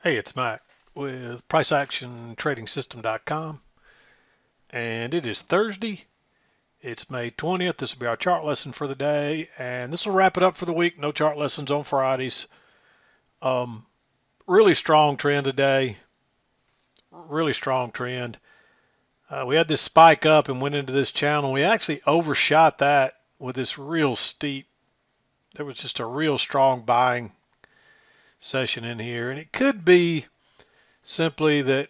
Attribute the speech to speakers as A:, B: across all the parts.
A: Hey, it's Mac with PriceActionTradingSystem.com, and it is Thursday. It's May 20th. This will be our chart lesson for the day, and this will wrap it up for the week. No chart lessons on Fridays. Um, Really strong trend today. Really strong trend. We had this spike up and went into this channel. We actually overshot that with this real steep. There was just a real strong buying session in here, and it could be simply that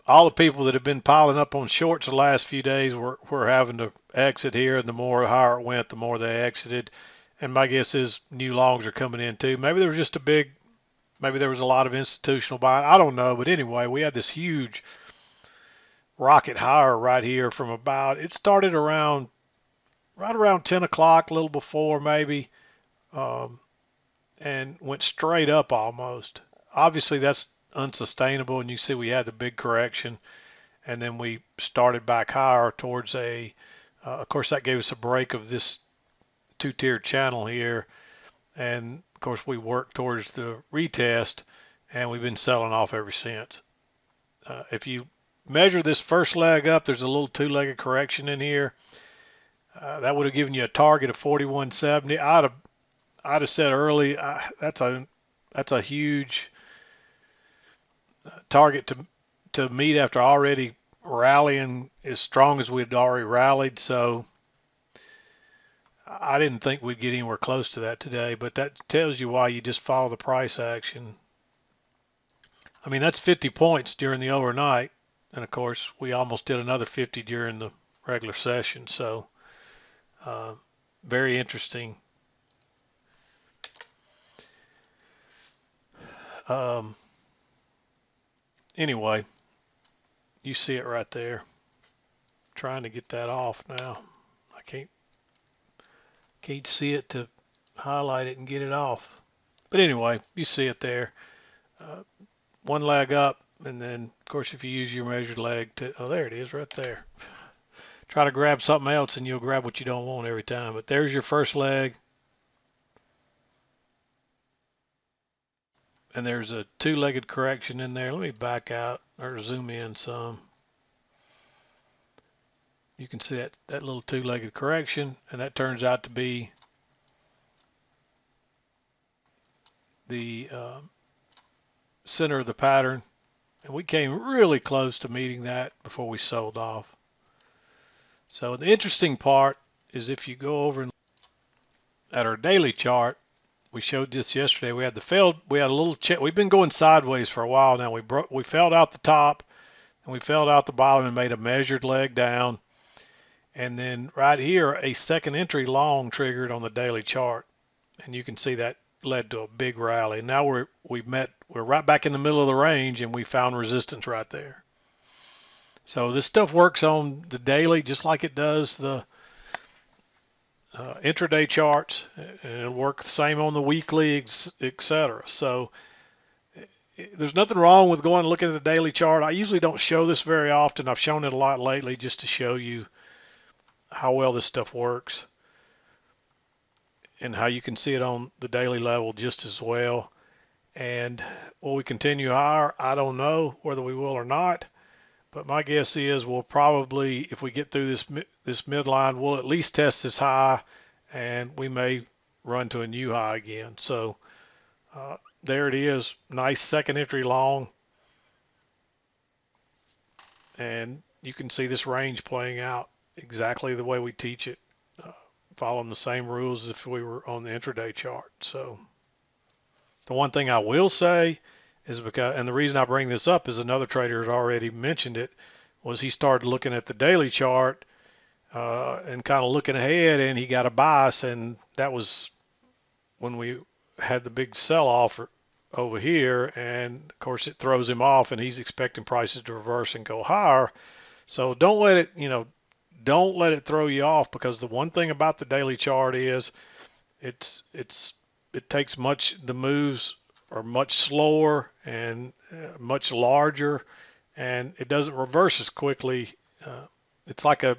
A: all the people that have been piling up on shorts the last few days were having to exit here, and the more higher it went, the more they exited. And my guess is new longs are coming in too. Maybe there was just a big, maybe there was a lot of institutional buying. I don't know, but anyway, we had this huge rocket higher right here from about. It started around right around 10 o'clock, a little before maybe, um, and went straight up almost. Obviously, that's unsustainable, and you see we had the big correction and then we started back higher towards of course that gave us a break of this two-tiered channel here, and of course we worked towards the retest, and we've been selling off ever since. If you measure this first leg up, there's a little two-legged correction in here. That would have given you a target of 41.70. I'd have said early that's a huge target to meet after already rallying as strong as we'd already rallied. So I didn't think we'd get anywhere close to that today, but that tells you why you just follow the price action. I mean, that's 50 points during the overnight. And of course, we almost did another 50 during the regular session. So uh, very interesting. Um, anyway, you see it right there. Trying to get that off now. I can't see it to highlight it and get it off. But anyway, you see it there. Uh, One leg up, and then of course if you use your measured leg to, oh, there it is right there. Try to grab something else and you'll grab what you don't want every time. But there's your first leg, and there's a two-legged correction in there. Let me back out or zoom in some. You can see that little two-legged correction, and that turns out to be the center of the pattern. And we came really close to meeting that before we sold off. So the interesting part is if you go over at our daily chart, we showed this yesterday. We had a little we've been going sideways for a while now. We felled out the top and we felled out the bottom and made a measured leg down. And then right here, a second entry long triggered on the daily chart. And you can see that led to a big rally. Now we're right back in the middle of the range, and we found resistance right there. So this stuff works on the daily just like it does the intraday charts, and it'll work the same on the weekly, etc. So there's nothing wrong with going and looking at the daily chart. I usually don't show this very often. I've shown it a lot lately just to show you how well this stuff works and how you can see it on the daily level just as well. And will we continue higher? I don't know whether we will or not. But my guess is we'll probably, if we get through this midline, we'll at least test this high, and we may run to a new high again. So there it is, nice second entry long, and you can see this range playing out exactly the way we teach it, following the same rules as if we were on the intraday chart. So the one thing I will say is because, and the reason I bring this up is another trader had already mentioned it, was he started looking at the daily chart and kind of looking ahead, and he got a bias, and that was when we had the big sell-off over here, and of course it throws him off, and he's expecting prices to reverse and go higher. So don't let it throw you off, because the one thing about the daily chart is it takes the moves are much slower and much larger, and it doesn't reverse as quickly. It's like a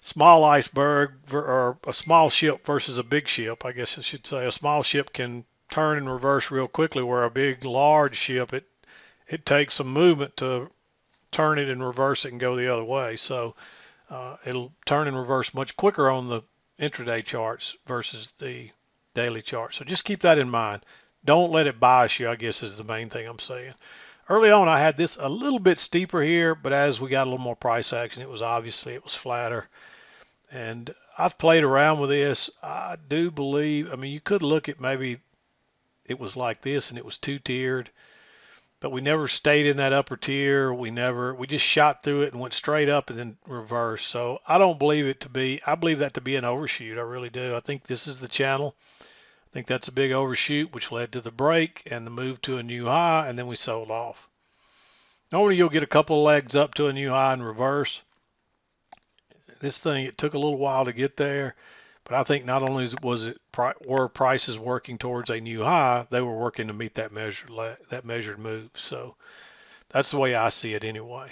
A: small iceberg or a small ship versus a big ship, I guess I should say. A small ship can turn and reverse real quickly, where a big, large ship, it takes some movement to turn it and reverse it and go the other way. So it'll turn and reverse much quicker on the intraday charts versus the daily chart. So just keep that in mind. Don't let it bias you, I guess, is the main thing I'm saying. Early on, I had this a little bit steeper here, but as we got a little more price action, it was flatter. And I've played around with this. I do believe, I mean, you could look at maybe it was like this and it was two-tiered, but we never stayed in that upper tier. We just shot through it and went straight up and then reversed. So I don't believe it to be, I believe that to be an overshoot. I really do. I think this is the channel. I think that's a big overshoot, which led to the break and the move to a new high, and then we sold off. Normally you'll get a couple of legs up to a new high and reverse. This thing, it took a little while to get there, but I think not only were prices working towards a new high, they were working to meet that measured move. So that's the way I see it anyway.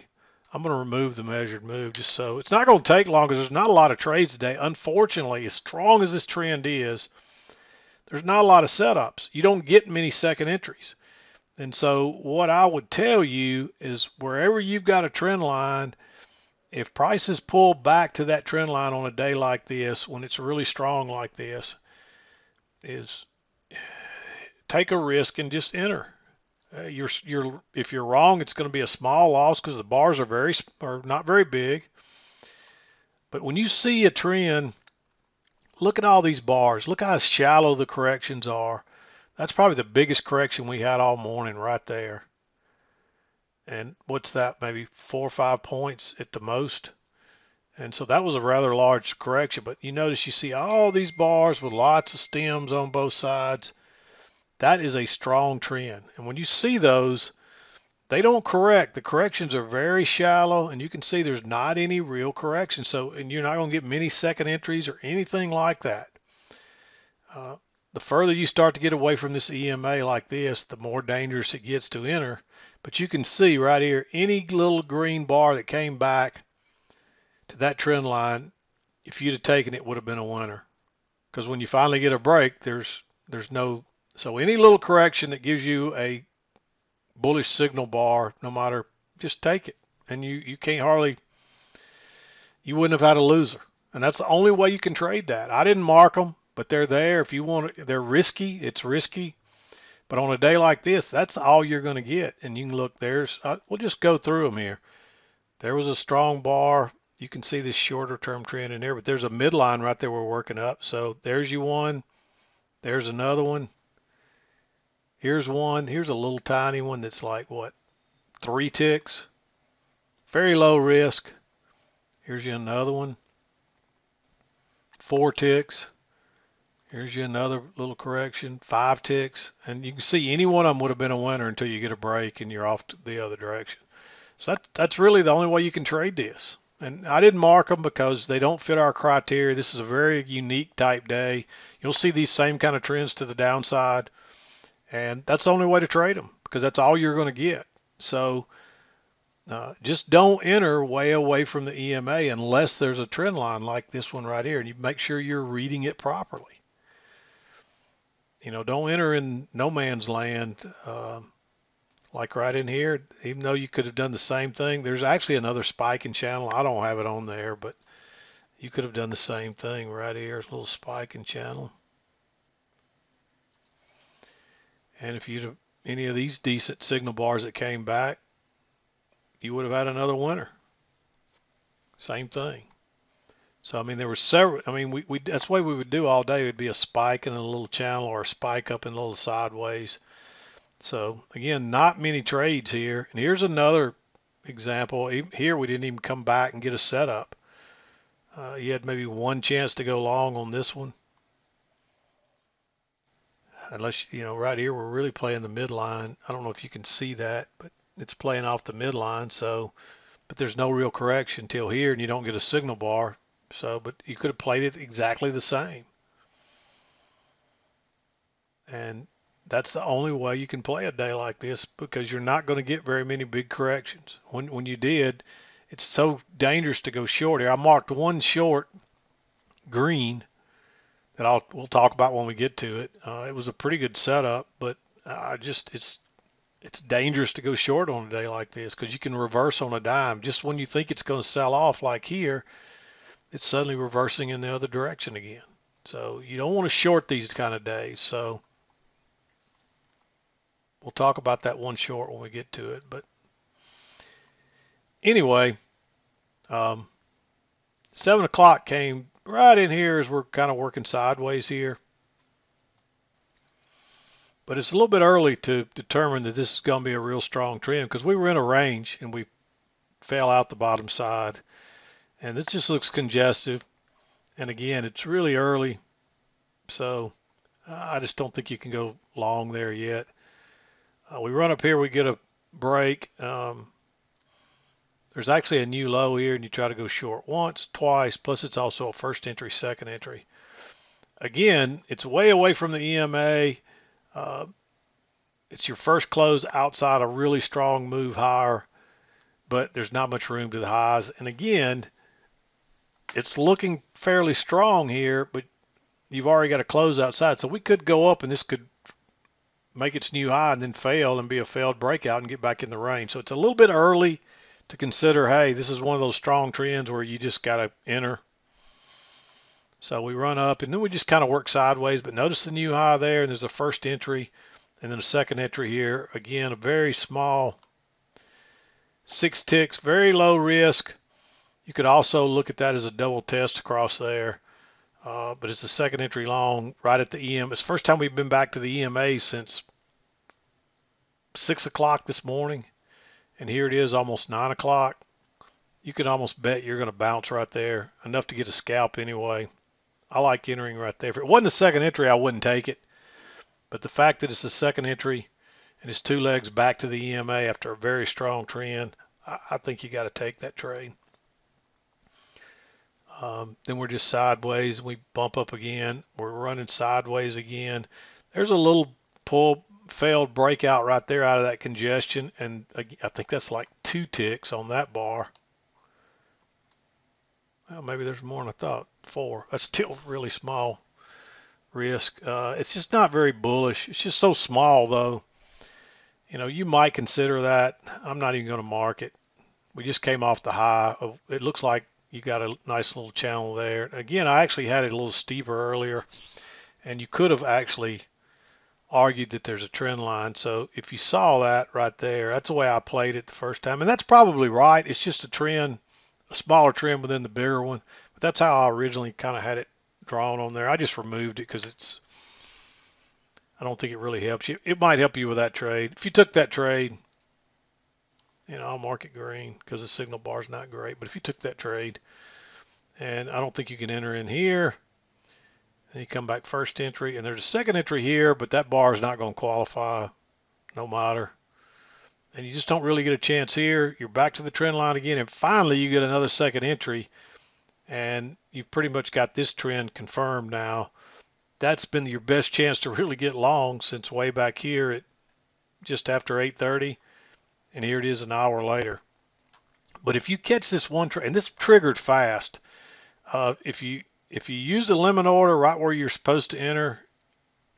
A: I'm going to remove the measured move just so it's not going to take long because there's not a lot of trades today. Unfortunately, as strong as this trend is, there's not a lot of setups. You don't get many second entries. And so what I would tell you is wherever you've got a trend line, if prices pull back to that trend line on a day like this, when it's really strong like this, is take a risk and just enter. If you're wrong, it's going to be a small loss because the bars are not very big. But when you see a trend, look at all these bars. Look how shallow the corrections are. That's probably the biggest correction we had all morning right there. And what's that? Maybe 4 or 5 points at the most. And so that was a rather large correction. But you notice you see all these bars with lots of stems on both sides. That is a strong trend. And when you see those, they don't correct. The corrections are very shallow, and you can see there's not any real correction. So, and you're not going to get many second entries or anything like that. The further you start to get away from this EMA like this, the more dangerous it gets to enter. But you can see right here, any little green bar that came back to that trend line, if you'd have taken it, would have been a winner. Because when you finally get a break, there's no, so any little correction that gives you a bullish signal bar, no matter, just take it. And you can't hardly, you wouldn't have had a loser. And that's the only way you can trade that. I didn't mark them, but they're there. If you want it, they're risky. It's risky. But on a day like this, that's all you're going to get. And you can look, we'll just go through them here. There was a strong bar. You can see this shorter term trend in there, but there's a midline right there we're working up. So there's you one. There's another one. Here's one. Here's a little tiny one that's like, what, 3 ticks? Very low risk. Here's you another one. 4 ticks. Here's you another little correction. 5 ticks. And you can see any one of them would have been a winner until you get a break and you're off to the other direction. So that's really the only way you can trade this. And I didn't mark them because they don't fit our criteria. This is a very unique type day. You'll see these same kind of trends to the downside. And that's the only way to trade them because that's all you're going to get. So just don't enter way away from the EMA unless there's a trend line like this one right here. And you make sure you're reading it properly. You know, don't enter in no man's land. Like right in here, even though you could have done the same thing, there's actually another spiking channel. I don't have it on there, but you could have done the same thing right here. It's a little spiking channel. And if you'd have any of these decent signal bars that came back, you would have had another winner. Same thing. So, I mean, there were several, I mean, that's the way we would do all day. It would be a spike in a little channel or a spike up in a little sideways. So again, not many trades here. And here's another example. Here we didn't even come back and get a setup. You had maybe one chance to go long on this one. Unless, you know, right here we're really playing the midline. I don't know if you can see that, but it's playing off the midline. So, but there's no real correction till here and you don't get a signal bar. So, but you could have played it exactly the same. And that's the only way you can play a day like this because you're not going to get very many big corrections. When you did, it's so dangerous to go short here. I marked one short green that we'll talk about when we get to it. It was a pretty good setup, but it's it's dangerous to go short on a day like this because you can reverse on a dime. Just when you think it's going to sell off like here, it's suddenly reversing in the other direction again. So you don't want to short these kind of days. So we'll talk about that one short when we get to it. But anyway, 7 o'clock came right in here as we're kind of working sideways here. But it's a little bit early to determine that this is going to be a real strong trend because we were in a range and we fell out the bottom side. And this just looks congestive. And again, it's really early. So I just don't think you can go long there yet. We run up here, we get a break. There's actually a new low here, and you try to go short once, twice, plus it's also a first entry, second entry. Again, it's way away from the EMA. It's your first close outside a really strong move higher, but there's not much room to the highs. And again, it's looking fairly strong here, but you've already got a close outside. So we could go up and this could make its new high and then fail and be a failed breakout and get back in the range. So it's a little bit early to consider, hey, this is one of those strong trends where you just got to enter. So we run up and then we just kind of work sideways, but notice the new high there, and there's a first entry and then a second entry here. Again, a very small 6 ticks, very low risk. You could also look at that as a double test across there. But it's the second entry long right at the EM. It's the first time we've been back to the EMA since 6 o'clock this morning. And here it is almost 9 o'clock. You can almost bet you're going to bounce right there. Enough to get a scalp anyway. I like entering right there. If it wasn't the second entry, I wouldn't take it. But the fact that it's the second entry and it's 2 legs back to the EMA after a very strong trend, I think you got to take that trade. Then we're just sideways. We bump up again. We're running sideways again. There's a little pull, failed breakout right there out of that congestion. And I think that's like 2 ticks on that bar. Well, maybe there's more than I thought. 4. That's still really small risk. It's just not very bullish. It's just so small, though. You know, you might consider that. I'm not even going to mark it. We just came off the high. It looks like you got a nice little channel there. Again, I actually had it a little steeper earlier, and you could have actually argued that there's a trend line. So if you saw that right there, that's the way I played it the first time. And that's probably right. It's just a trend, a smaller trend within the bigger one. But that's how I originally kind of had it drawn on there. I just removed it because I don't think it really helps you. It might help you with that trade. If you took that trade, you know, I'll mark it green because the signal bar is not great. But if you took that trade, and I don't think you can enter in here, and you come back first entry, and there's a second entry here, but that bar is not going to qualify no matter. And you just don't really get a chance here. You're back to the trend line again, and finally you get another second entry, and you've pretty much got this trend confirmed now. That's been your best chance to really get long since way back here at just after 8:30. And here it is an hour later. But if you catch this one trade, and this triggered fast, if you use the limit order right where you're supposed to enter,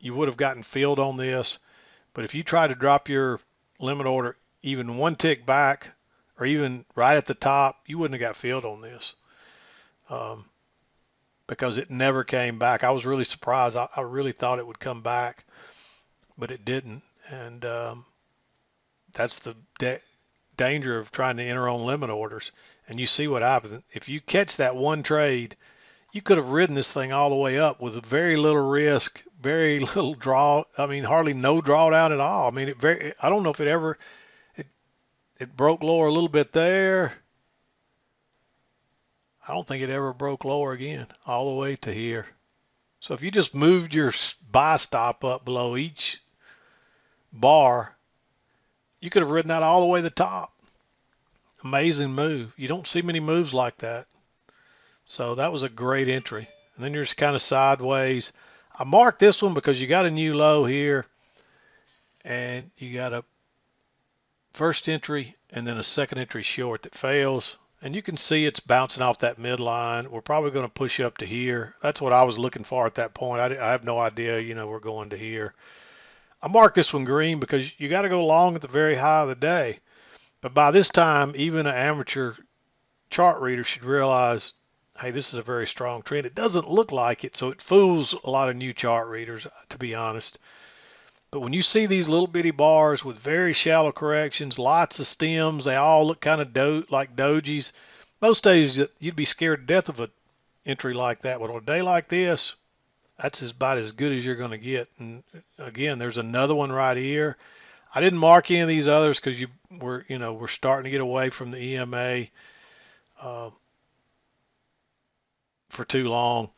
A: you would have gotten filled on this. But if you try to drop your limit order even 1 tick back, or even right at the top, you wouldn't have got filled on this, because it never came back. I was really surprised. I really thought it would come back, but it didn't. And that's the danger of trying to enter on limit orders. And you see what happened. If you catch that one trade, you could have ridden this thing all the way up with very little risk, very little draw. I mean, hardly no drawdown at all. I mean, I don't know if it broke lower a little bit there. I don't think it ever broke lower again, all the way to here. So if you just moved your buy stop up below each bar, you could have ridden that all the way to the top. Amazing move. You don't see many moves like that. So that was a great entry. And then you're just kind of sideways. I marked this one because you got a new low here, and you got a first entry and then a second entry short that fails. And you can see it's bouncing off that midline. We're probably going to push up to here. That's what I was looking for at that point. I have no idea, you know, we're going to here. I marked this one green because you got to go long at the very high of the day. But by this time, even an amateur chart reader should realize, hey, this is a very strong trend. It doesn't look like it, so it fools a lot of new chart readers, to be honest. But when you see these little bitty bars with very shallow corrections, lots of stems, they all look kind of like dojis. Most days you'd be scared to death of an entry like that. But on a day like this, that's about as good as you're going to get. And again, there's another one right here. I didn't mark any of these others because we're starting to get away from the EMA uh, for too long.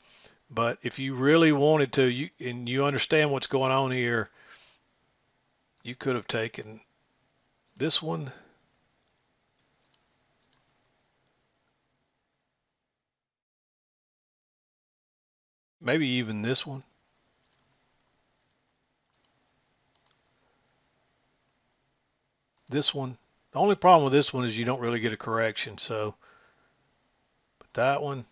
A: But if you really wanted to, and you understand what's going on here, you could have taken this one. Maybe even this one. This one. The only problem with this one is you don't really get a correction. So, but that one,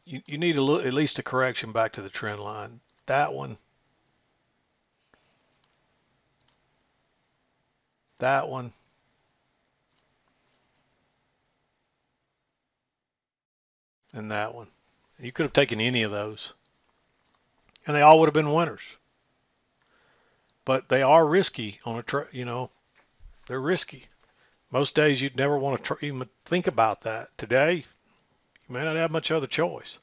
A: you need at least a correction back to the trend line. That one. That one. And that one. You could have taken any of those. And they all would have been winners. But they are risky on a they're risky. Most days you'd never want to even think about that. Today, you may not have much other choice.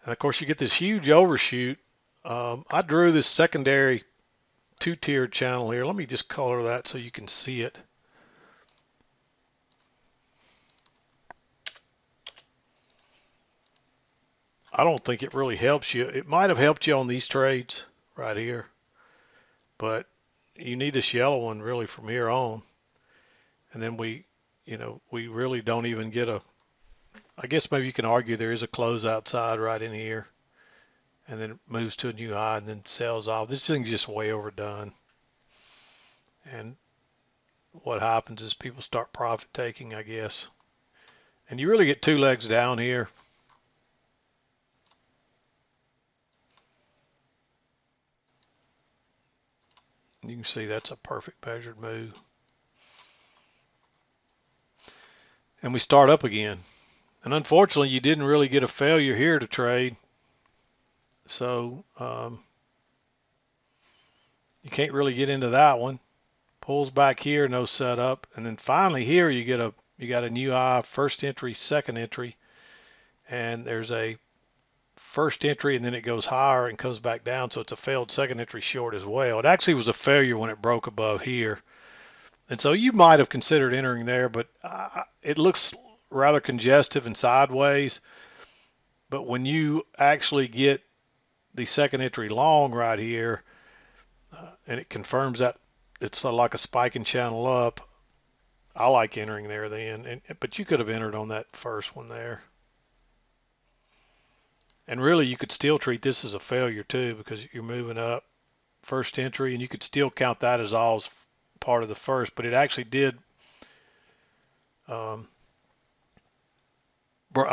A: And of course, you get this huge overshoot. I drew this secondary two-tiered channel here. Let me just color that so you can see it. I don't think it really helps you. It might have helped you on these trades right here, but you need this yellow one really from here on. And then we really don't even get I guess maybe you can argue there is a close outside right in here, and then it moves to a new high and then sells off. This thing's just way overdone. And what happens is people start profit taking, I guess. And you really get two legs down here. You can see that's a perfect measured move. And we start up again. And unfortunately, you didn't really get a failure here to trade. So you can't really get into that one. Pulls back here, no setup. And then finally here you got a new high, first entry, second entry. And there's a first entry and then it goes higher and comes back down, so it's a failed second entry short as well. It actually was a failure when it broke above here, and so you might have considered entering there, but it looks rather congestive and sideways. But when you actually get the second entry long right here, and it confirms that it's like a spiking channel up, I like entering there then. But you could have entered on that first one there. And really, you could still treat this as a failure too, because you're moving up first entry, and you could still count that as all as part of the first. But it actually did. I'm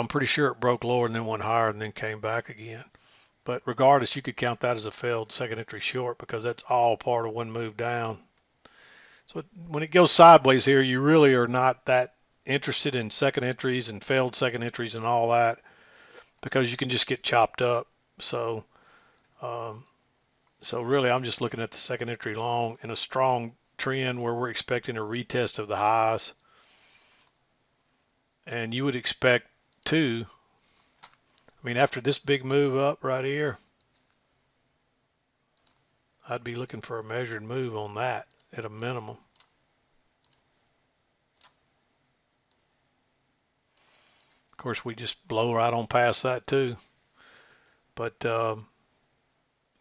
A: pretty sure it broke lower and then went higher and then came back again. But regardless, you could count that as a failed second entry short because that's all part of one move down. So when it goes sideways here, you really are not that interested in second entries and failed second entries and all that, because you can just get chopped up. So really I'm just looking at the second entry long in a strong trend where we're expecting a retest of the highs. And you would expect to, after this big move up right here, I'd be looking for a measured move on that at a minimum. Of course, we just blow right on past that too. But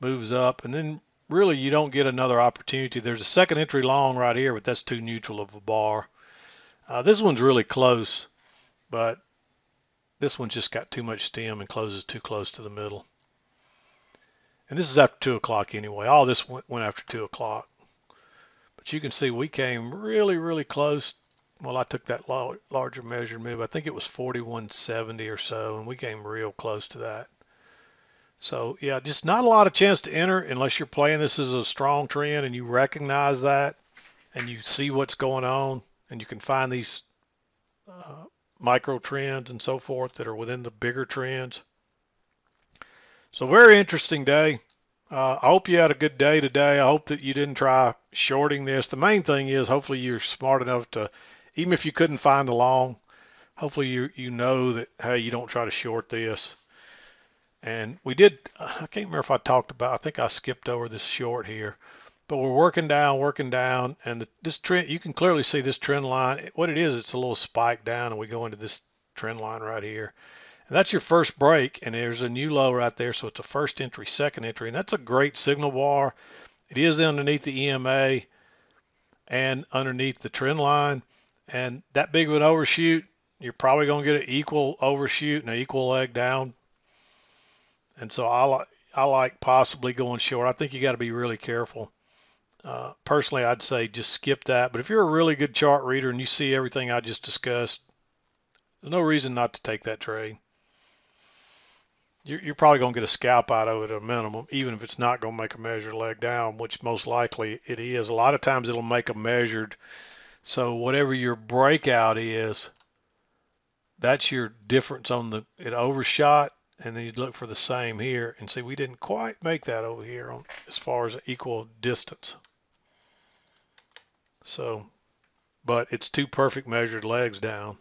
A: moves up, and then really you don't get another opportunity. There's a second entry long right here, but that's too neutral of a bar. This one's really close, but this one's just got too much stem and closes too close to the middle. And this is after 2 o'clock anyway. All this went after 2 o'clock. But you can see we came really, really close. Well, I took that larger measured move. I think it was 4170 or so, and we came real close to that. So yeah, just not a lot of chance to enter unless you're playing this as a strong trend and you recognize that and you see what's going on and you can find these micro trends and so forth that are within the bigger trends. So very interesting day. I hope you had a good day today. I hope that you didn't try shorting this. The main thing is hopefully you're smart enough to, even if you couldn't find the long, hopefully you know that, hey, you don't try to short this. And we did, I can't remember if I talked about, I think I skipped over this short here, but we're working down, and this trend, you can clearly see this trend line. What it is, it's a little spike down, and we go into this trend line right here. And that's your first break, and there's a new low right there, so it's a first entry, second entry, and that's a great signal bar. It is underneath the EMA and underneath the trend line, and that big of an overshoot, you're probably going to get an equal overshoot and an equal leg down. And so I like possibly going short. I think you got to be really careful. Personally, I'd say just skip that. But if you're a really good chart reader and you see everything I just discussed, there's no reason not to take that trade. You're probably going to get a scalp out of it at a minimum, even if it's not going to make a measured leg down, which most likely it is. A lot of times it'll make a measured. So whatever your breakout is, that's your difference on it overshot, and then you'd look for the same here and see we didn't quite make that over here on as far as equal distance. So, but it's two perfect measured legs down,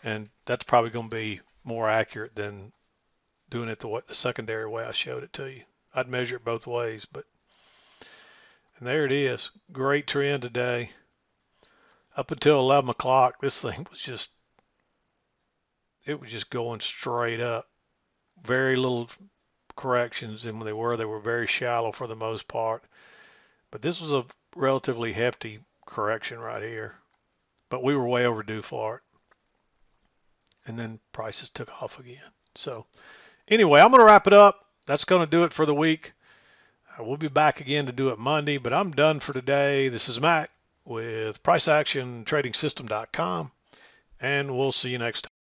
A: and that's probably going to be more accurate than doing it the secondary way I showed it to you. I'd measure it both ways, and there it is. Great trend today. Up until 11 o'clock, this thing was just, it was just going straight up. Very little corrections, and when they were very shallow for the most part. But this was a relatively hefty correction right here. But we were way overdue for it. And then prices took off again. So anyway, I'm going to wrap it up. That's going to do it for the week. We'll be back again to do it Monday, but I'm done for today. This is Mac with PriceActionTradingSystem.com, and we'll see you next time.